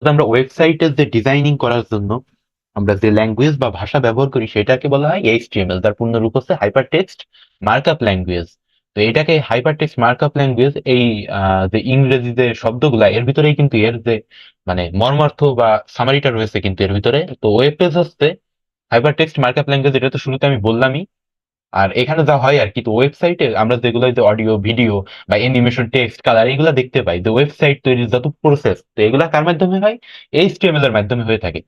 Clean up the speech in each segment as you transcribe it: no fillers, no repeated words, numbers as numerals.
আমরা ওয়েবসাইটের যে ডিজাইনিং করার জন্য আমরা যে ল্যাঙ্গুয়েজ বা ভাষা ব্যবহার করি সেটাকে বলা হয় এইচটিএমএল, তার পূর্ণ রূপ হচ্ছে হাইপার টেক্সট মার্কআপ ল্যাঙ্গুয়েজ। তো এটাকে হাইপার টেক্সট মার্কআপ ল্যাঙ্গুয়েজ, এই যে ইংরেজি যে শব্দগুলা এর ভিতরেই কিন্তু এর যে মানে মর্মার্থ বা সামারিটা রয়েছে কিন্তু এর ভিতরে। তো ওয়েব পেজ হচ্ছে হাইপার টেক্সট মার্কআপ ল্যাঙ্গুয়েজ, এটা তো শুরুতে আমি বললামই। আর এখানে যা হয় আর কি, তো ওয়েবসাইটে আমরা যেগুলো যে অডিও ভিডিও বা অ্যানিমেশন টেক্সট কালার এগুলো দেখতে পাই, যে ওয়েবসাইট তৈরির যত প্রসেস, তো এগুলা কার মাধ্যমে হয়? এইচটিএমএল এর মাধ্যমে হয়ে থাকে।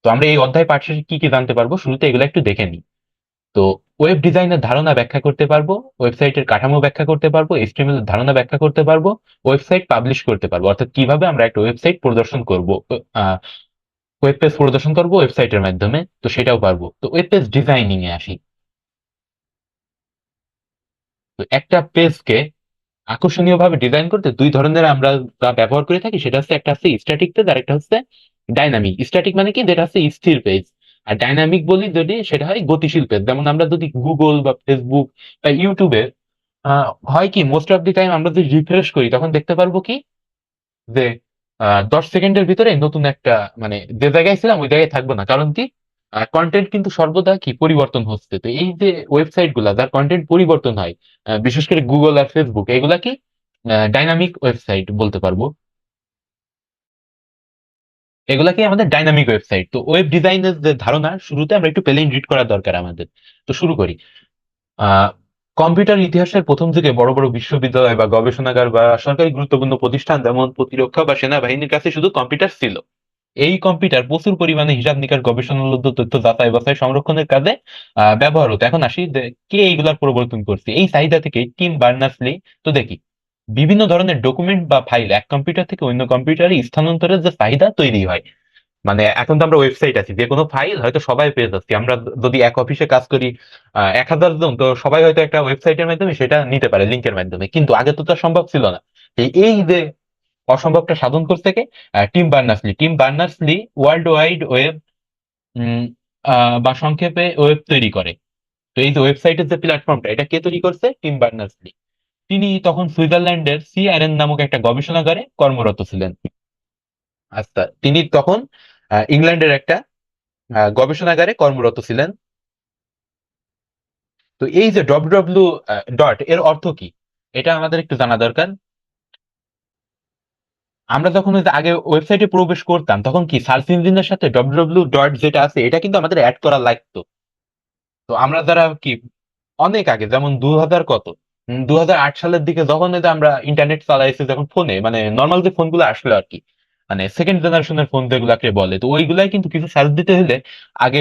তো আমরা এই অধ্যায় পাঠ শেষে কি কি জানতে পারবো শুরুতে এগুলো একটু দেখে নিই। তো ওয়েব ডিজাইনের ধারণা ব্যাখ্যা করতে পারবো, ওয়েবসাইটের কাঠামো ব্যাখ্যা করতে পারবো, এইচটিএমএল এর ধারণা ব্যাখ্যা করতে পারবো, ওয়েবসাইট পাবলিশ করতে পারবো, অর্থাৎ কিভাবে আমরা একটা ওয়েবসাইট প্রদর্শন করব, ওয়েব পেজ প্রদর্শন করবো ওয়েবসাইটের মাধ্যমে, তো সেটাও পারবো। তো ওয়েব পেজ ডিজাইনিং এ আসি। তো একটা পেজকে আকর্ষণীয় ভাবে ডিজাইন করতে দুই ধরনের আমরা যা ব্যবহার করে থাকি, সেটা হচ্ছে একটা হচ্ছে স্ট্যাটিক পেজ আর একটা হচ্ছে ডাইনামিক। স্ট্যাটিক মানে কি, যেটা হচ্ছে স্থির পেজ। আর ডাইনামিক বলি যদি, সেটা হয় গতিশীল পেজ। যেমন আমরা যদি গুগল বা ফেসবুক বা ইউটিউবে হয় কি, মোস্ট অফ দি টাইম আমরা যদি রিফ্রেশ করি তখন দেখতে পারবো কি, যে 10 সেকেন্ডের ভিতরে নতুন একটা, মানে যে জায়গায় ছিলাম ওই জায়গায় থাকবো না। কারণ কি, কন্টেন্ট কিন্তু সর্বদা কি পরিবর্তন হচ্ছে। তো এই যে ওয়েবসাইট গুলা যার কন্টেন্ট পরিবর্তন হয়, বিশেষ করে গুগল আর ফেসবুক, এগুলা কি ডাইনামিক ওয়েবসাইট বলতে পারবো। এগুলাকে আমাদের ডাইনামিক ওয়েবসাইট। তো ওয়েব ডিজাইনের যে ধারণা, শুরুতে আমরা একটু প্লেন রিড করা দরকার আমাদের। তো শুরু করি। আহ কম্পিউটার ইতিহাসের প্রথম যুগে বড় বড় বিশ্ববিদ্যালয় বা গবেষণাগার বা সরকারি গুরুত্বপূর্ণ প্রতিষ্ঠান যেমন প্রতিরক্ষা বা সেনাবাহিনীর কাছে শুধু কম্পিউটার ছিল। এই কম্পিউটার প্রচুর পরিমাণে হিসাব নিকাশ, গবেষণালব্ধ তথ্য যাচাই বাছাই সংরক্ষণের কাজে ব্যবহার হতো। এখন আসি কে এইগুলার প্রবর্তন করছে, এই চাহিদা থেকে টিম বার্নার্স-লি। তো দেখি, বিভিন্ন ধরনের ডকুমেন্ট বা ফাইল এক কম্পিউটার থেকে অন্য কম্পিউটারে স্থানান্তরের যে চাহিদা তৈরি হয়। মানে এখন তো আমরা ওয়েবসাইট আছি, যে কোনো ফাইল হয়তো সবাই পেয়ে যাচ্ছি। আমরা যদি এক অফিসে কাজ করি 1000 জন, তো সবাই হয়তো একটা ওয়েবসাইটের মাধ্যমে সেটা নিতে পারে লিঙ্কের মাধ্যমে, কিন্তু আগে তো তা সম্ভব ছিল না। এই যে অসম্ভবটা সাধন করছে কে? Tim Berners Lee World Wide Web বা সংক্ষেপে ওয়েব তৈরি করে। তো এই যে ওয়েবসাইটের যে প্ল্যাটফর্মটা, এটা কে তৈরি করছে? Team Berners-Lee. তিনি তখন সুইজারল্যান্ডের সিআরএন নামক একটা গবেষণাগারে কর্মরত ছিলেন। আচ্ছা, তিনি তখন ইংল্যান্ডের একটা গবেষণাগারে কর্মরত ছিলেন। তো এই যে ডট এর অর্থ কি, এটা আমাদের একটু জানা দরকার। আমরা যখন ওই যে আগে ওয়েবসাইটে প্রবেশ করতাম, তখন কি সার্চ ইঞ্জিনের সাথে ডট যেটা আছে এটা কিন্তু আমাদের অ্যাড করা লাগতো। তো আমরা যারা কি অনেক আগে, যেমন 2000 কত 2008 সালের দিকে, যখন এই যে আমরা ইন্টারনেট চালাইছি, যখন ফোনে মানে নর্মাল যে ফোনগুলো আসলো আর কি, মানে সেকেন্ড জেনারেশনের ফোন যেগুলাকে বলে, তো ওইগুলাই কিন্তু কিছু সার্চ দিতে হলে আগে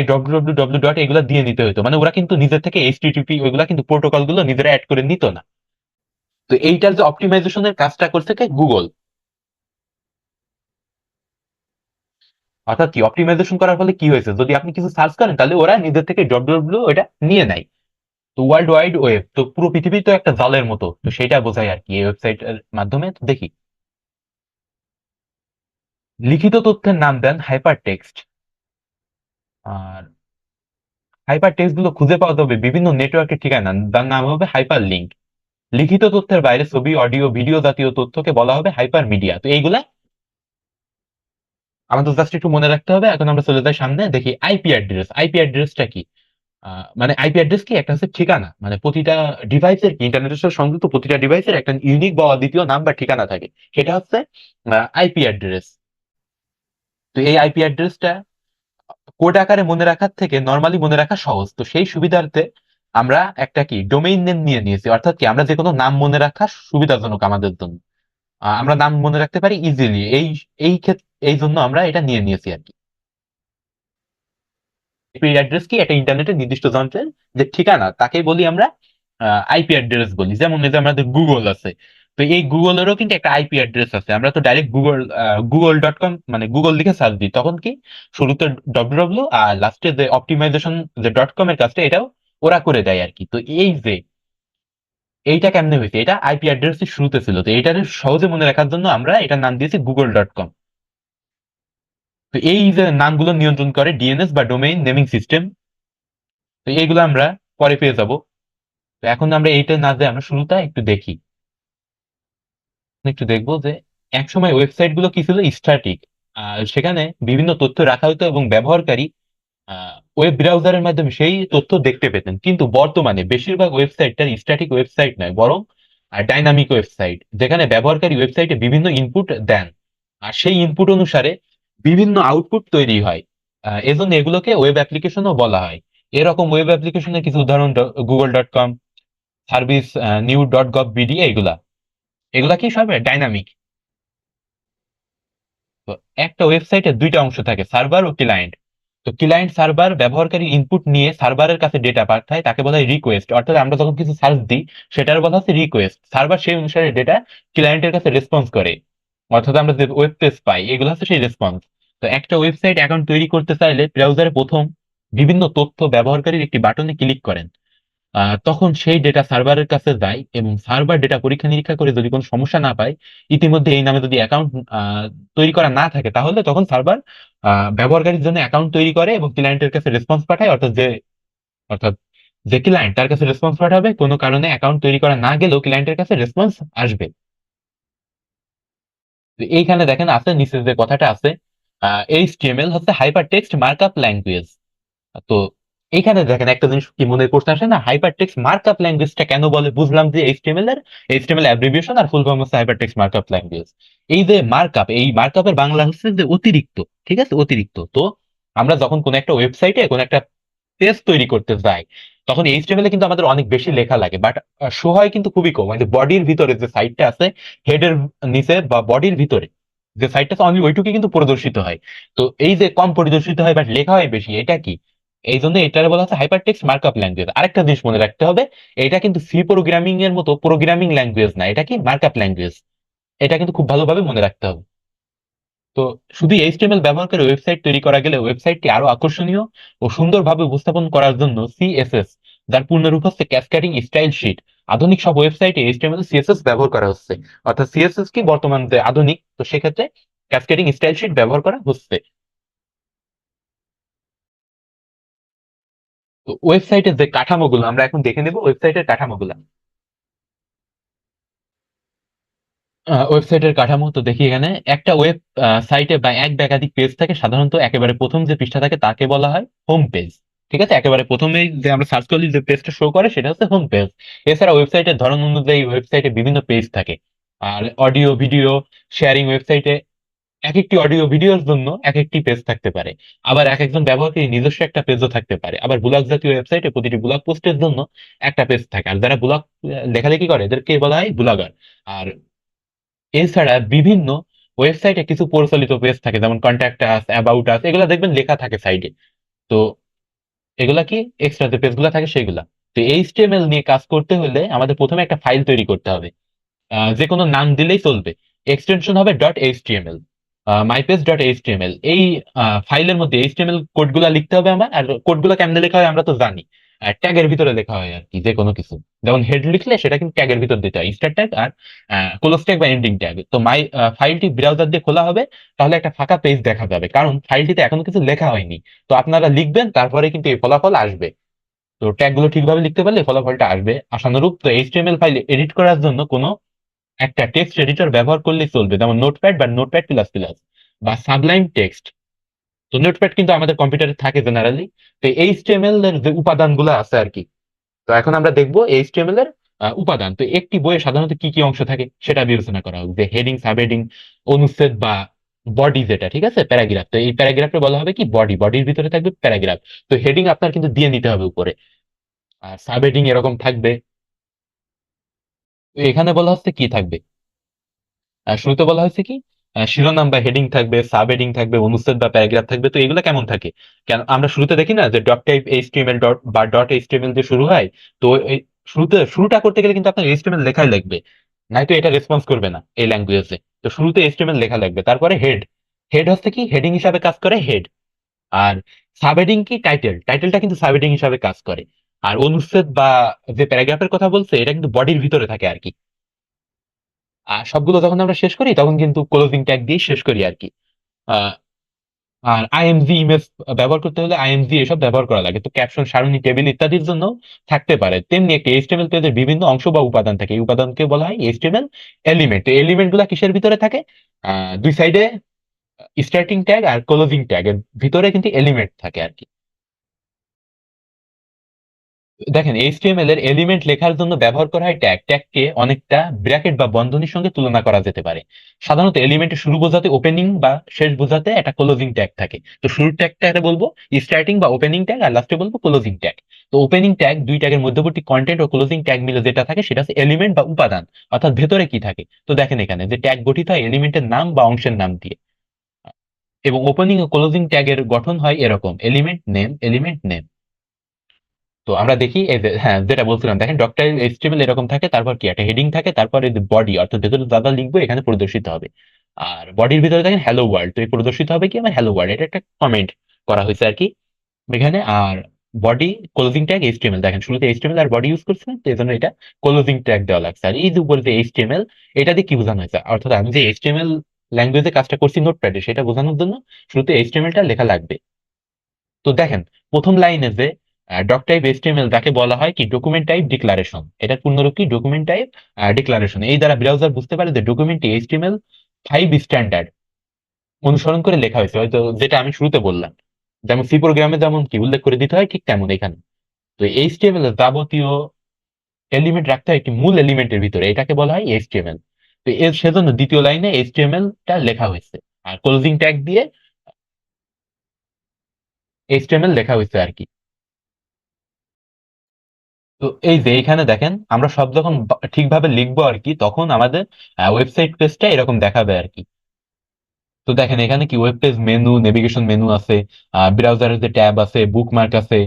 ডট এগুলা দিয়ে নিতে হতো। মানে ওরা কিন্তু নিজের থেকে এইচটিটিপি ওইগুলা কিন্তু প্রোটোকল গুলো নিজেরা অ্যাড করে নিত না। তো এইটার যে অপটিমাইজেশনের কাজটা করছে কে? গুগল। অর্থাৎ কি, অপটিমাইজেশন করার ফলে কি হয়েছে, যদি আপনি কিছু সার্চ করেন তাহলে ওরা নিজের থেকে ওটা নিয়ে নেয়। তো ওয়ার্ল্ড ওয়াইড ওয়েব তো পুরো পৃথিবী তো একটা জালের মতো, তো সেটা বোঝায় আর কি এই ওয়েবসাইট এর মাধ্যমে। তো দেখি, লিখিত তথ্যের নাম দেন হাইপার টেক্সট। আর হাইপার টেক্সট গুলো খুঁজে পাওয়া যাবে বিভিন্ন নেটওয়ার্কের ঠিকানা, যার নাম হবে হাইপার লিঙ্ক। লিখিত তথ্যের বাইরে ছবি, অডিও, ভিডিও জাতীয় তথ্যকে বলা হবে হাইপার মিডিয়া। তো এইগুলা আমাদের জাস্ট একটু মনে রাখতে হবে। এখন আমরা চলে যাই সামনে, দেখি আইপি অ্যাড্রেস। আইপি অ্যাড্রেসটা কি? মানে আইপি অ্যাড্রেস কি, একটা হচ্ছে ঠিকানা, মানে প্রতিটা ডিভাইসের, ইন্টারনেটের সাথে সংযুক্ত প্রতিটা ডিভাইসের একটা ইউনিক বা অদ্বিতীয় নাম বা ঠিকানা থাকে, সেটা হচ্ছে আইপি অ্যাড্রেস। তো এই আইপি অ্যাড্রেসটা কোড আকারে মনে রাখার থেকে নর্মালি মনে রাখা সহজ। তো সেই সুবিধার্থে আমরা একটা কি ডোমেইন নেম নিয়ে নিয়েছি, অর্থাৎ কি আমরা যে কোনো নাম মনে রাখা সুবিধাজনক আমাদের জন্য। আমরা নাম মনে রাখতে পারি ইজিলি, এই ক্ষেত্রে এই জন্য আমরা এটা নিয়ে নিয়েছি আর কি। আইপি অ্যাড্রেস কি, একটা ইন্টারনেটের নির্দিষ্ট যন্ত্রের যে ঠিকানা, তাকে বলি আমরা আইপি অ্যাড্রেস বলি। যেমন এই যে আমাদের গুগল আছে, তো এই গুগলেরও কিন্তু একটা আইপি অ্যাড্রেস আছে। আমরা তো ডাইরেক্ট গুগল.com মানে গুগল লিখে সার্চ দিই, তখন কি শুরুতে আর লাস্টে যে অপটিমাইজেশন যে .com এর কাজটা, এটাও ওরা করে দেয় আর কি। তো এই যে এইটা কেমনে হয়েছে, এটা আইপি অ্যাড্রেস শুরুতে ছিল। তো এটা সহজে মনে রাখার জন্য আমরা এটার নাম দিয়েছি গুগল.com। তো এই যে নামগুলো নিয়ন্ত্রণ করে ডিএনএস বা ডোমেইন নেমিং সিস্টেম। তো এইগুলো আমরা পরে পেয়ে যাব। তো এখন আমরা এইটা না, যে আমরা শুরুটা একটু দেখি, একটু দেখবো যে একসময় ওয়েবসাইট গুলো কি ছিল? স্ট্যাটিক। সেখানে বিভিন্ন তথ্য রাখা হতো এবং ব্যবহারকারী ওয়েব ব্রাউজারের মাধ্যমে সেই তথ্য দেখতে পেতেন। কিন্তু বর্তমানে বেশিরভাগ ওয়েবসাইটটা স্ট্যাটিক ওয়েবসাইট নয়, বরং ডাইনামিক ওয়েবসাইট, যেখানে ব্যবহারকারী ওয়েবসাইটে বিভিন্ন ইনপুট দেন আর সেই ইনপুট অনুসারে বিভিন্ন আউটপুট তৈরি হয়। এজন্য এগুলোকে ওয়েব অ্যাপ্লিকেশনও বলা হয়। এরকম ওয়েব অ্যাপ্লিকেশনের কিছু উদাহরণ Google.com, service new dot gov BD, এগুলা এগুলা কি সব ডাইনামিক। তো একটা ওয়েবসাইটে দুইটা অংশ থাকে, সার্ভার ও ক্লায়েন্ট। তো ক্লায়েন্ট সার্ভার ব্যবহারকারী ইনপুট নিয়ে সার্ভারের কাছে ডেটা পাঠায়, তাকে বলা হয় রিকোয়েস্ট। অর্থাৎ আমরা যখন কিছু সার্চ দিই সেটার বলা হচ্ছে রিকোয়েস্ট। সার্ভার সেই অনুসারে ডেটা ক্লায়েন্টের কাছে রেসপন্স করে, অর্থাৎ আমরা যে ওয়েব পেজ পাই এগুলো হচ্ছে সেই রেসপন্স। তো একটা ওয়েবসাইট অ্যাকাউন্ট তৈরি করতে চাইলে ব্রাউজারে প্রথম বিভিন্ন তথ্য ব্যবহারকারীর একটি বাটনে ক্লিক করেন। তখন সেই ডেটা সার্ভারের কাছে যায় এবং সার্ভার ডেটা পরীক্ষা নিরীক্ষা করে যদি কোনো সমস্যা না পায়, ইতিমধ্যে এই নামে যদি অ্যাকাউন্ট তৈরি করা না থাকে, তাহলে তখন সার্ভার ব্যবহারকারীর জন্য অ্যাকাউন্ট তৈরি করে এবং ক্লায়েন্টের কাছে রেসপন্স পাঠায়। অর্থাৎ যে ক্লায়েন্ট তার কাছে রেসপন্স পাঠাবে, কোনো কারণে অ্যাকাউন্ট তৈরি করা না গেলেও ক্লায়েন্টের কাছে রেসপন্স আসবে। তো এইখানে দেখেন আছে নিচে যে কথাটা আছে, এইচটিএমএল হচ্ছে হাইপার টেক্সট মার্কআপ ল্যাঙ্গুয়েজ। তো এইখানে দেখেন একটা জিনিস কি মনে করতে আসে না, হাইপার টেক্সট মার্কআপ ল্যাঙ্গুয়েজটা কেন বলে, বুঝলাম যে এইচটিএমএল অ্যাব্রিভিয়েশন আর ফুল ফর্ম হচ্ছে হাইপার টেক্সট মার্কআপ ল্যাঙ্গুয়েজ। এই যে মার্কআপ, এই মার্কআপের বাংলা হচ্ছে যে অতিরিক্ত। ঠিক আছে, অতিরিক্ত। তো আমরা যখন কোন একটা ওয়েবসাইটে কোন একটা পেজ তৈরি করতে যাই, তখন এইচটিএমএল এ কিন্তু আমাদের অনেক বেশি লেখা লাগে, বাট শো হয় কিন্তু খুবই কম। মানে বডির ভিতরে যে সাইটটা আছে, হেডের নিচে বা বডির ভিতরে যে সাইটটা আছে, অনলি ওইটুকু কিন্তু প্রদর্শিত হয়। তো এই যে কম পরিদর্শিত হয় বাট লেখা হয় বেশি, এটা কি? এই জন্য এটার বলা হচ্ছে হাইপার টেক্সট মার্কআপ ল্যাঙ্গুয়েজ। আরেকটা জিনিস মনে রাখতে হবে, এটা কিন্তু সি প্রোগ্রামিং এর মতো প্রোগ্রামিং ল্যাঙ্গুয়েজ না, এটা কি মার্কআপ ল্যাঙ্গুয়েজ। এটা কিন্তু খুব ভালোভাবে মনে রাখতে হবে। তো শুধু এইচটিএমএল ব্যবহার করে ওয়েবসাইট তৈরি করা গেলে ওয়েবসাইটটি আরো আকর্ষণীয় ও সুন্দরভাবে উপস্থাপন করার জন্য সিএসএস, যার পূর্ণরূপ হচ্ছে ক্যাসকেডিং স্টাইল শিট, আধুনিক সব ওয়েবসাইটে এইচটিএমএল সিএসএস ব্যবহার করা হচ্ছে। অর্থাৎ সিএসএস কি বর্তমান যে আধুনিক, তো সেক্ষেত্রে ক্যাসকেডিং স্টাইল শিট ব্যবহার করা হচ্ছে। তো ওয়েবসাইটের যে কাঠামোগুলো আমরা এখন দেখে নেব, ওয়েবসাইটের কাঠামোগুলো। ওয়েবসাইটের কাঠামো তো দেখি এখানে। একটা ওয়েব সাইটে বা এক বা একাধিক পেজ থাকে। সাধারণত একেবারে প্রথম যে পৃষ্ঠা থাকে তাকে বলা হয় হোম পেজ। ঠিক আছে, একেবারে প্রথমেই যে আমরা সার্চ করলে যে পেজটা শো করে সেটা হচ্ছে হোম পেজ। এছাড়া ওয়েবসাইটের ধরন অনুযায়ী ওয়েবসাইটে বিভিন্ন পেজ থাকে। আর অডিও ভিডিও শেয়ারিং ওয়েবসাইটে এক একটি অডিও ভিডিওর জন্য এক একটি পেজ থাকতে পারে। আবার এক একজন ব্যবহারকারী নিজস্ব একটা পেজও থাকতে পারে। আবার ব্লগ জাতীয় ওয়েবসাইটে প্রতিটি ব্লগ পোস্টের জন্য একটা পেজ থাকে, আর যারা ব্লগ লেখালেখি করে এদেরকে বলা হয় ব্লগার। আর এছাড়া বিভিন্ন ওয়েবসাইটে কিছু পরিচালিত পেজ থাকে, যেমন কন্ট্যাক্ট আস, অ্যাবাউট আস, এগুলো দেখবেন লেখা থাকে সাইডে। তো এগুলা কি এক্সট্রা যে পেজগুলো থাকে সেগুলা। তো এইচটিএমএল নিয়ে কাজ করতে হলে আমাদের প্রথমে একটা ফাইল তৈরি করতে হবে। যে কোনো নাম দিলেই চলবে। এক্সটেনশন হবে ডট এইচটিএমএল, মাইপেজ ডট এইচটিএমএল। এই ফাইলের মধ্যে এইচটিএমএল কোডগুলা লিখতে হবে আমার। আর কোডগুলো কেমনে লেখা হয় আমরা তো জানি, ট্যাগের ভিতরে লেখা হয় আর কি। যে কোনো কিছু যেমন হেড লিখলে সেটা কিন্তু ট্যাগের ভিতর দিতে হয়, স্টার্ট ট্যাগ আর ক্লোজ ট্যাগ বা এন্ডিং ট্যাগ। তো ফাইলটি ব্রাউজার দিয়ে খোলা হবে, তাহলে একটা ফাঁকা পেজ দেখা যাবে, কারণ ফাইলটিতে এখনো কিছু লেখা হয়নি। তো আপনারা লিখবেন, তারপরে কিন্তু এই ফলাফল আসবে। তো ট্যাগ গুলো ঠিকভাবে লিখতে পারলে ফলাফলটা আসবে আশানুরূপ। তো এইচটিএমএল ফাইল এডিট করার জন্য কোনো একটা টেক্সট এডিটর ব্যবহার করলেই চলবে, যেমন নোটপ্যাড বা নোটপ্যাড প্লাস প্লাস বা সাবলাইম টেক্সট। তো নোটপ্যাড কিন্তু আমাদের কম্পিউটারে থাকে জেনারেলি। তো এইচটিএমএল এর যে উপাদানগুলো আছে আর কি, তো এখন আমরা দেখবো এইচটিএমএল এর উপাদান। তো একটি বইয়ে সাধারণত কি কি অংশ থাকে সেটা বিবেচনা করা হবে, যে হেডিং, সাবহেডিং, অনুচ্ছেদ বা বডি, যেটা ঠিক আছে প্যারাগ্রাফ। তো এই প্যারাগ্রাফে বলা হবে কি বডি, বডির ভিতরে থাকবে প্যারাগ্রাফ। তো হেডিং আপনার কিন্তু দিয়ে নিতে হবে উপরে, আর সাবহেডিং এরকম থাকবে। তো এখানে বলা হচ্ছে কি থাকবে, শুরুতে বলা হয়েছে কি শিরোনাম বা হেডিং থাকবে, সাব হেডিং থাকবে, অনুচ্ছেদ বা প্যারাগ্রাফ থাকবে। তো এগুলো কেমন থাকে, কেন আমরা শুরুতে দেখি না যে ডট টাইপ এইচটিএমএল ডট বা ডট এইচটিএমএল দিয়ে শুরু হয়। তো এই শুরুটা করতে গেলে কিন্তু আপনার এইচটিএমএল লেখাই লাগবে, নাই তো এটা রেসপন্স করবে না এই ল্যাঙ্গুয়েজে। তো শুরুতে এইচটিএমএল লেখা লাগবে। তারপরে হেড, হেড হচ্ছে কি হেডিং হিসাবে কাজ করে হেড। আর সাব হেডিং কি টাইটেল, টাইটেলটা কিন্তু সাব হেডিং হিসাবে কাজ করে। আর অনুচ্ছেদ বা যে প্যারাগ্রাফের কথা বলছে এটা কিন্তু বডির ভিতরে থাকে আর কি। আর সবগুলো যখন আমরা শেষ করি তখন কিন্তু ক্লোজিং ট্যাগ দিয়ে শেষ করি আর কি। আহ, আর আইএমজি ইমেজ ব্যবহার করতে হলে আইএমজি এসব ব্যবহার করা লাগে। তো ক্যাপশন, সারণী, টেবিল ইত্যাদির জন্য থাকতে পারে। তেমনি একটি এইচটিএমএল পেজের বিভিন্ন অংশ বা উপাদান থাকে, এই উপাদানকে বলা হয় এইচটিএমএল এলিমেন্ট। তো এলিমেন্ট গুলা কিসের ভিতরে থাকে, দুই সাইডে স্টার্টিং ট্যাগ আর ক্লোজিং ট্যাগ এর ভিতরে কিন্তু এলিমেন্ট থাকে আর কি। দেখেন এইচটিএমএল এর এলিমেন্ট লেখার জন্য ব্যবহার করা হয় ট্যাগ। ট্যাগকে অনেকটা ব্র্যাকেট বা বন্ধনীর সঙ্গে তুলনা করা যেতে পারে। সাধারণত এলিমেন্টের শুরু বোঝাতে ওপেনিং বা শেষ বোঝাতে একটা ক্লোজিং ট্যাগ থাকে। তো শুরুর ট্যাগটা বলবো স্টার্টিং বা ওপেনিং ট্যাগ, আর লাস্টে বলবো ক্লোজিং ট্যাগ। তো ওপেনিং ট্যাগ দুই ট্যাগের মধ্যবর্তী কন্টেন্ট ও ক্লোজিং ট্যাগ মিলে যেটা থাকে সেটা হচ্ছে এলিমেন্ট বা উপাদান, অর্থাৎ ভেতরে কি থাকে। তো দেখেন এখানে যে ট্যাগ গঠিত হয় এলিমেন্টের নাম বা অংশের নাম দিয়ে, এবং ওপেনিং ও ক্লোজিং ট্যাগের গঠন হয় এরকম: এলিমেন্ট নেম, এলিমেন্ট নেম। তো আমরা দেখি এই যে, হ্যাঁ যেটা বলছিলাম, দেখেন ডক্টর এইচটিএমএল এরকম থাকে, তারপর কি একটা হেডিং থাকে, তারপরে বডি অর্থাৎ ভেতরে যা যা লিখবো এখানে প্রদর্শিত হবে। আর বডির ভিতরে দেখেন হ্যালো ওয়ার্ল্ড, তো এই প্রদর্শিত হবে কি আমার হ্যালো ওয়ার্ল্ড, এটা একটা কমেন্ট করা হয়েছে আর কি এখানে। আর বডি ক্লোজিং ট্যাগ এইচটিএমএল, দেখেন শুরুতে এইচটিএমএল আর বডি ইউজ করছিলাম, তো এই জন্য এটা ক্লোজিং ট্যাগ দেওয়া লাগছে। আর এই যে উপরে যে এইচটিএমএল, এটা দিয়ে কি বোঝানো হয়েছে, অর্থাৎ আমি যে এইচটিএমএল ল্যাঙ্গুয়েজে কাজটা করছি নোটপ্যাডে, সেটা বোঝানোর জন্য শুরুতে এইচটিএমএলটা লেখা লাগবে। তো দেখেন প্রথম লাইনে যে ডক টাইপ এইচটিএমএল, তাকে বলা হয় কি ডকুমেন্ট টাইপ ডিক্লারেশন। এটার পূর্ণরূপ কি ডকুমেন্ট টাইপ ডিক্লারেশন। এই দ্বারা ব্রাউজার বুঝতে পারে যে ডকুমেন্টটি এইচটিএমএল 5 স্ট্যান্ডার্ড অনুসরণ করে লেখা হয়েছে, হয়তো যেটা আমি শুরুতে বললাম, যেমন সি প্রোগ্রামে যেমন কি উল্লেখ করে দিতে হয় ঠিক তেমন এখানে। তো এইচটিএমএল এর যাবতীয় এলিমেন্ট রাখতে হয় একটি মূল এলিমেন্টের ভিতরে, এটাকে বলা হয় এইচটিএমএল। তো এর সেজন্য দ্বিতীয় লাইনে এইচটিএমএল টা লেখা হয়েছে, আর ক্লোজিং ট্যাগ দিয়ে এইচটিএমএল লেখা হয়েছে আর কি। তো এই যে এখানে দেখেন আমরা সব যখন ঠিকভাবে লিখবো আর কি, তখন আমাদের ওয়েবসাইট পেজটা এরকম দেখাবে আর কি। তো দেখেন এখানে কি web page menu, navigation menu আছে, ব্রাউজারের যে ট্যাব আছে, বুকমার্ক আছে,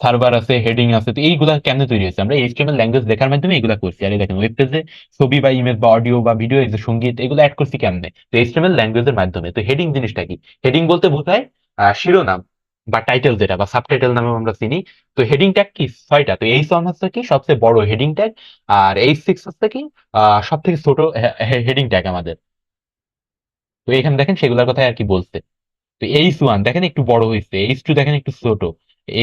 সার্ভার আছে, হেডিং আছে। তো এইগুলা কেমনে তৈরি হয়েছে, আমরা এইচটিএমএল ল্যাঙ্গুয়েজ লেখার মাধ্যমে এগুলা করছি। আর এই দেখেন ওয়েব পেজে ছবি বা ইমেজ বা অডিও বা ভিডিও, এই যে সঙ্গীত, এগুলো অ্যাড করছি কেমনে, তো এইচটিএমএল ল্যাঙ্গুয়েজের মাধ্যমে। তো হেডিং জিনিসটা কি, হেডিং বলতে বোঝায় শিরোনাম বা টাইটেল, যেটা বা সাবটাইটেল নামে আমরা চিনি। তো হেডিং ট্যাগ কি 6টা, তো H1 হচ্ছে কি সবচেয়ে বড় হেডিং ট্যাগ, আর H6 হচ্ছে কি সব থেকে ছোট হেডিং ট্যাগ আমাদের। তো এখানে দেখেন সেগুলোর কথা আর কি বলছে। তো H1 দেখেন একটু বড় হয়েছে, H2 দেখেন একটু ছোট,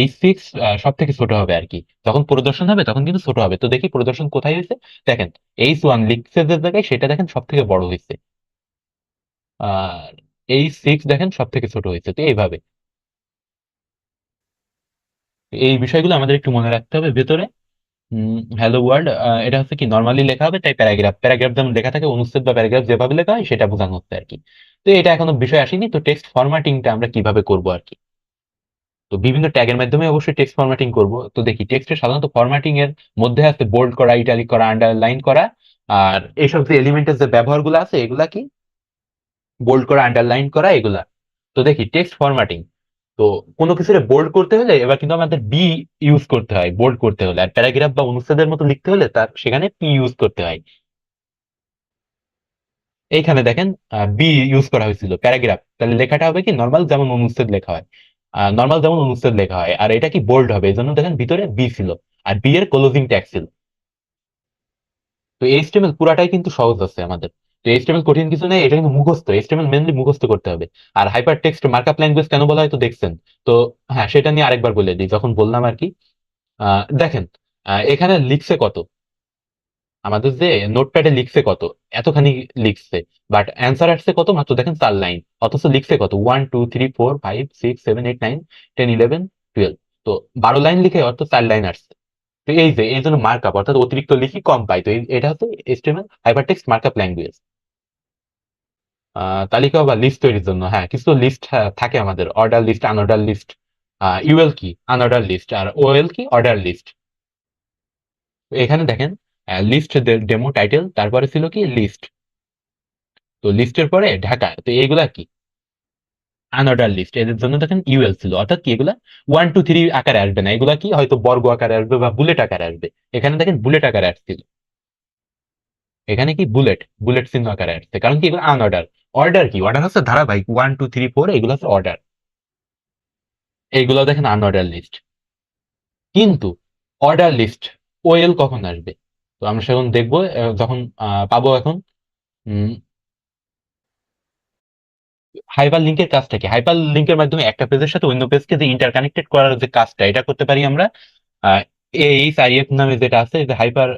H6 সব থেকে ছোট হবে আর কি। যখন প্রদর্শন হবে তখন কিন্তু ছোট হবে। তো দেখি প্রদর্শন কোথায় হয়েছে, দেখেন H1 লিখছে যে জায়গায়, সেটা দেখেন সব থেকে বড় হয়েছে, আর H6 দেখেন সব থেকে ছোট হয়েছে। তো এইভাবে এই বিষয়গুলো আমাদের একটু মনে রাখতে হবে ভেতরে। হ্যালো ওয়ার্ল্ড, এটা হচ্ছে কি নর্মালি লেখা হবে, তাই প্যারাগ্রাফ প্যারাগ্রাফ যেমন লেখা থাকে, অনুচ্ছেদ বা প্যারাগ্রাফ যেভাবে লেখা হয় সেটা বোঝানো হচ্ছে আর কি। তো এটা এখনো বিষয় আসেনি, তো টেক্সট ফরম্যাটিংটা আমরা কিভাবে করবো আর কি। তো বিভিন্ন ট্যাগের মাধ্যমে অবশ্যই টেক্সট ফরম্যাটিং করব। তো দেখি টেক্সটের সাধারণত ফরম্যাটিং এর মধ্যে আছে বোল্ড করা, ইটালিক করা, আন্ডারলাইন করা। আর এইসব যে এলিমেন্টের যে ব্যবহারগুলো আছে এগুলা কি বোল্ড করা, আন্ডারলাইন করা, এগুলা। তো দেখি টেক্সট ফরম্যাটিং, তো কোনো কিছু বোল্ড করতে হলে এবার কিন্তু আমাদের বি ইউজ করতে হয় বোল্ড করতে হলে, আর প্যারাগ্রাফ বা অনুচ্ছেদের মতো লিখতে হলে তার সেখানে পি ইউজ করতে হয়। এইখানে দেখেন বি ইউজ করা হয়েছিল প্যারাগ্রাফ, তাহলে লেখাটা হবে কি নর্মাল যেমন অনুচ্ছেদ লেখা হয়, নর্মাল যেমন অনুচ্ছেদ লেখা হয়, আর এটা কি বোল্ড হবে, এই জন্য দেখেন ভিতরে বি ছিল, আর বি এর ক্লোজিং ট্যাগ ছিল। তো এইচটিএমএল পুরাটাই কিন্তু সহজ আছে আমাদের। তো এইচটিএমএল কঠিন কিছু নেই, এটা কিন্তু মুখস্থ, এইচটিএমএল মেনলি মুখস্থ করতে হবে। আর হাইপার টেক্সট মার্কআপ ল্যাঙ্গুয়েজ কেন বলা হয় তো দেখছেন। তো হ্যাঁ সেটা নিয়ে আরেকবার বলে দিই, যখন বললাম আর কি, দেখেন এখানে লিখছে কত, আমাদের যে নোটপ্যাডে লিখছে কত, এতখানি লিখছে, বাট অ্যান্সার আসছে কত মাত্র দেখেন 4 লাইন, অথচ লিখছে কত 1 2 3 4 5 6 7 8 9 10 11 12। তো 12 লাইন লিখে অর্থ 4 লাইন আসছে। তো এই যে এই জন্য মার্কআপ, অর্থাৎ অতিরিক্ত লিখি কম পাই। তো এটা হচ্ছে এইচটিএমএল হাইপারটেক্সট মার্কআপ ল্যাঙ্গুয়েজ। তালিকা বা লিস্ট তৈরির জন্য হ্যাঁ কিছু লিস্ট থাকে আমাদের, order list, unorder list. UL কি আনঅর্ডার লিস্ট, আর ওএল কি অর্ডার লিস্ট। এখানে দেখেন লিস্ট ডেমো টাইটেল, তারপরে ছিল কি লিস্ট। তো লিস্টের পরে ঢাকা, তো এইগুলা কি আনঅর্ডার লিস্ট, এদের জন্য দেখেন ইউএল ছিল, অর্থাৎ কি এগুলা 1 2 3 আকারে আসবে না, এগুলা কি হয়তো বর্গ আকারে আসবে বা বুলেট আকারে আসবে। এখানে দেখেন বুলেট আকারে আসছিল, এখানে কি বুলেট বুলেট চিহ্ন আকারে আসছে, কারণ কি এগুলো আনঅর্ডার। অর্ডার কি, অর্ডার হচ্ছে ধারাবাহিক 1 2 3 4, এগুলো হচ্ছে অর্ডার, এইগুলো দেখেন আনঅর্ডার লিস্ট। কিন্তু অর্ডার লিস্ট ওএল কখন আসবে, তো আমরা সেখন দেখবো যখন পাবো এখন। হাইপার লিঙ্কের কাজটা কি, হাইপার লিঙ্কের মাধ্যমে একটা পেজের সাথে অন্য পেজকে যে ইন্টারকানেক্টেড করার যে কাজটা, এটা করতে পারি আমরা AHREF নামে যেটা আছে, যে হাইপার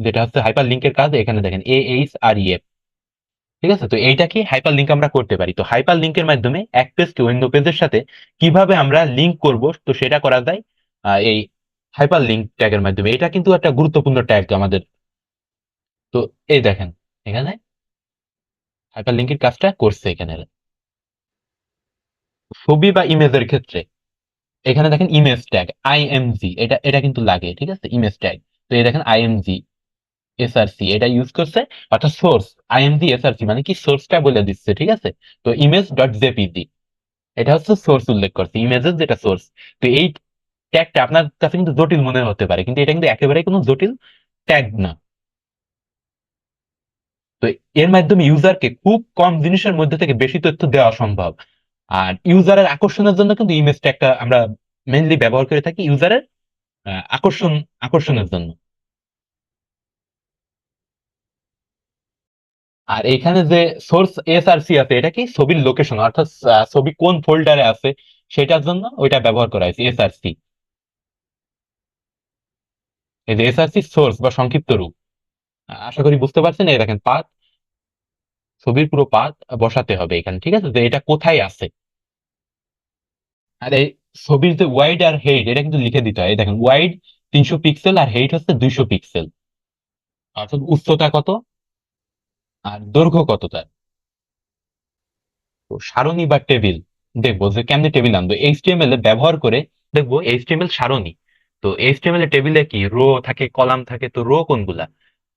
যেটা হচ্ছে হাইপার লিঙ্কের কাজ। এখানে দেখেন AHREF, ঠিক আছে? তো এইটাকে হাইপার লিঙ্ক আমরা করতে পারি। তো হাইপার লিঙ্কের মাধ্যমে এক পেজকে অন্য পেজের সাথে কিভাবে আমরা লিঙ্ক করব, তো সেটা করা যায় এই হাইপার লিঙ্ক ট্যাগের মাধ্যমে। এটা কিন্তু একটা গুরুত্বপূর্ণ ট্যাগ আমাদের। তো এই দেখেন, এখানে হাইপার লিঙ্কের কাজটা করছে এখানে। ছবি বা ইমেজের ক্ষেত্রে এখানে দেখেন ইমেজ ট্যাগ আইএমজি, এটা এটা কিন্তু লাগে, ঠিক আছে? Image tag. তো এই দেখেন আইএমজি এসআরসি এটা ইউজ করছে, অর্থাৎ সোর্স। আইএমজি এসআরসি মানে কি, সোর্সটা বলে দিচ্ছে, ঠিক আছে? তো ইমেজ ডট জেপিজি এটা হচ্ছে সোর্স উল্লেখ করছে, ইমেজের যেটা সোর্স। তো এই ট্যাগটা আপনার কাছে কিন্তু জটিল মনে হতে পারে, কিন্তু এটা কিন্তু একেবারেই কোনো জটিল ট্যাগ না। তো এর মাধ্যমে ইউজারকে খুব কম জিনিসের মধ্যে থেকে বেশি তথ্য দেওয়া সম্ভব। আর ইউজারের আকর্ষণের জন্য কিন্তু ইমেজ ট্যাগটা আমরা মেইনলি ব্যবহার করে থাকি, ইউজারের আকর্ষণের জন্য। আর এখানে যে সোর্স এসআরসি আছে, এটা কি ছবির লোকেশন, অর্থাৎ ছবি কোন ফোল্ডারে আছে সেটার জন্য ওইটা ব্যবহার করা হয়েছে এসআরসি। এই যে এসআরসি সোর্স বা সংক্ষিপ্ত রূপ। আশা করি বুঝতে পারছেন। এই দেখেন পাথ, ছবির পুরো পাথ বসাতে হবে এখানে, ঠিক আছে? যে এটা কোথায় আছে। আর এই ছবির যে ওয়াইড আর হেইট এটা কিন্তু লিখে দিতে হয়। এই দেখেন ওয়াইড 300 পিক্সেল আর হেইট হচ্ছে 200 পিক্সেল, অর্থাৎ উচ্চতা কত আর দৈর্ঘ্য কত তার। তো সারণী বা টেবিল দেখবো যে কেমনে টেবিল আনবো এইচটিএমএল এ ব্যবহার করে। দেখবো এইচটিএমএল সারণী। তো এইচটিএমএল এ টেবিলে কি রো থাকে, কলাম থাকে। তো রো কোনগুলা?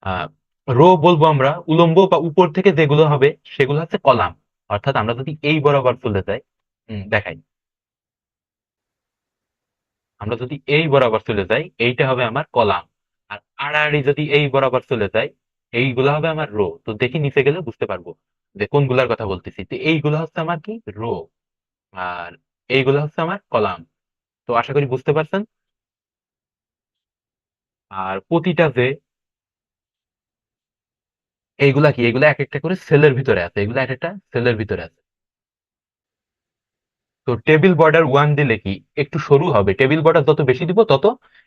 আহ রো বলবো আমরা উলম্ব বা উপর থেকে যেগুলো হবে সেগুলো হচ্ছে কলাম। অর্থাৎ আমরা যদি এই বরাবর চলে যাই, দেখাই, আমরা যদি এই বরাবর চলে যাই এইটা হবে আমার কলাম। আর আড়াআড়ি যদি এই বরাবর চলে যাই এইগুলো হবে আমার রো। তো দেখি নিচে গেলে বুঝতে পারবো যে কোনগুলার কথা বলতেছি। তো এইগুলো হচ্ছে আমার কি, রো। আর এইগুলো হচ্ছে আমার কলাম। তো আশা করি বুঝতে পারছেন। আর প্রতিটা যে এইগুলা কি, এগুলা এক একটা করে সেলের ভিতরে আছে, এগুলা এক একটা সেলের ভিতরে আছে। তো টেবিল বর্ডার 1 দিলে কি একটু সরু হবে, টেবিল বর্ডার যত বেশি দিব তত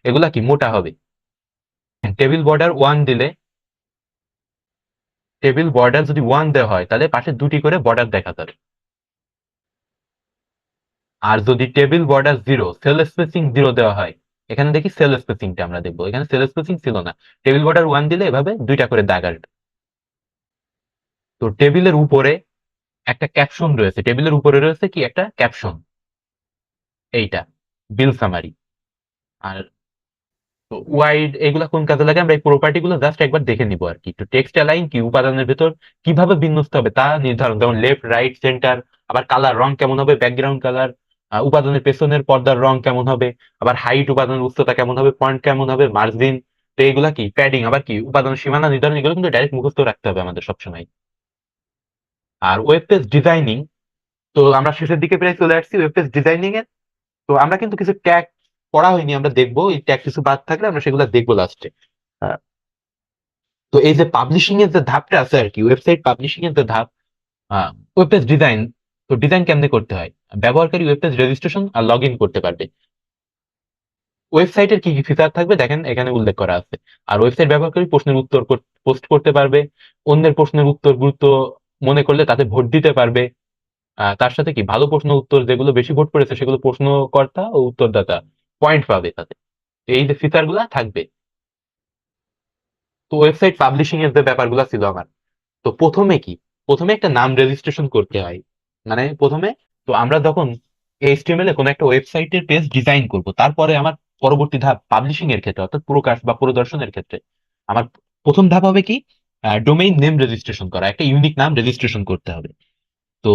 এগুলা কি মোটা হবে। টেবিল বর্ডার 1 দিলে, টেবিল বর্ডার যদি 1 দেওয়া হয় তাহলে পাশে দুটি করে বর্ডার দেখা যাবে। আর যদি টেবিল বর্ডার 0, সেল স্পেসিং 0 দেওয়া হয়, এখানে দেখি সেল স্পেসিংটা আমরা দেখবো, এখানে সেল স্পেসিং ছিল না। টেবিল বর্ডার 1 দিলে এভাবে দুইটা করে দাগ আসবে। তো টেবিলের উপরে একটা ক্যাপশন রয়েছে, টেবিলের উপরে রয়েছে কি একটা ক্যাপশন, এইটা বিল সামারি। আর তো ওয়াইড এগুলা কোন কাজে লাগে আমরা এই প্রপার্টি গুলো জাস্ট একবার দেখে নিবো আর কি। তো টেক্সট অ্যালাইন কি, উপাদানের ভেতর কিভাবে বিন্যস্ত হবে তা নির্ধারণ, যেমন লেফট রাইট সেন্টার। আবার কালার, রং কেমন হবে, ব্যাকগ্রাউন্ড কালার। উপাদানের পেছনের পর্দার রং কেমন হবে। আবার হাইট, উপাদানের উচ্চতা কেমন হবে, ফন্ট কেমন হবে, মার্জিন। তো এগুলা কি প্যাডিং, আবার কি উপাদানের সীমানা নির্ধারণ, এগুলো কিন্তু ডাইরেক্ট মুখস্থ রাখতে হবে আমাদের সবসময়। আর ওয়েব পেজ ডিজাইনিং, তো আমরা শেষের দিকে প্রায় চলে আসছি ওয়েব পেজ ডিজাইনিং এর। তো আমরা কিন্তু কিছু ট্যাগ পড়া হয়নি, আমরা দেখবো এই ট্যাগ কিছু বাদ থাকলে আমরা সেগুলো দেখবো লাস্টে। তো এই যে পাবলিশিং এর যে ধাপটা আছে আর কি, ওয়েবসাইট পাবলিশিং এর যে ধাপ, ওয়েব পেজ ডিজাইন। তো ডিজাইন কেমনে করতে হয়, ব্যবহারকারী ওয়েব পেজ রেজিস্ট্রেশন আর লগ ইন করতে পারবে। ওয়েবসাইটের কি কি ফিচার থাকবে দেখেন এখানে উল্লেখ করা আছে। আর ওয়েবসাইট ব্যবহারকারী প্রশ্নের উত্তর পোস্ট করতে পারবে, অন্যের প্রশ্নের উত্তর গুরুত্ব মনে করলে তাতে ভোট দিতে পারবে। তার সাথে কি ভালো প্রশ্ন উত্তর যেগুলো বেশি ভোট পড়েছে সেগুলো প্রশ্নকর্তা ও উত্তরদাতা পয়েন্ট পাবে তাতে। তো এই যে ফিচার গুলা থাকবে। তো ওয়েবসাইট পাবলিশিং এর যে ব্যাপারগুলো ছিল আমার, তো প্রথমে কি, প্রথমে একটা নাম রেজিস্ট্রেশন করতে হয়। মানে প্রথমে, তো আমরা যখন এইচটিএমএল এ কোনো একটা ওয়েবসাইটের পেজ ডিজাইন করব, তারপরে আমার পরবর্তী ধাপ পাবলিশিং এর ক্ষেত্রে অর্থাৎ প্রকাশ বা প্রদর্শনের ক্ষেত্রে আমার প্রথম ধাপ হবে কি, ডোমেইন নেম রেজিস্ট্রেশন করা, একটা ইউনিক নাম রেজিস্ট্রেশন করতে হবে। তো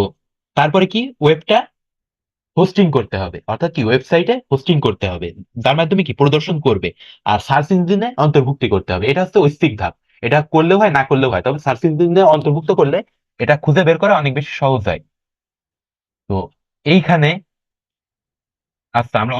তারপরে কি, ওয়েবটা হোস্টিং করতে হবে, অর্থাৎ কি ওয়েবসাইটে হোস্টিং করতে হবে, যার মাধ্যমে কি প্রদর্শন করবে। আর সার্চ ইঞ্জিনে অন্তর্ভুক্তি করতে হবে, এটা হচ্ছে ঐচ্ছিক ধাপ। এটা করলেও হয় না করলেও হয়, তবে সার্চ ইঞ্জিনে অন্তর্ভুক্ত করলে এটা খুঁজে বের করা অনেক বেশি সহজ হয়। তো এইখানে, আচ্ছা আমরা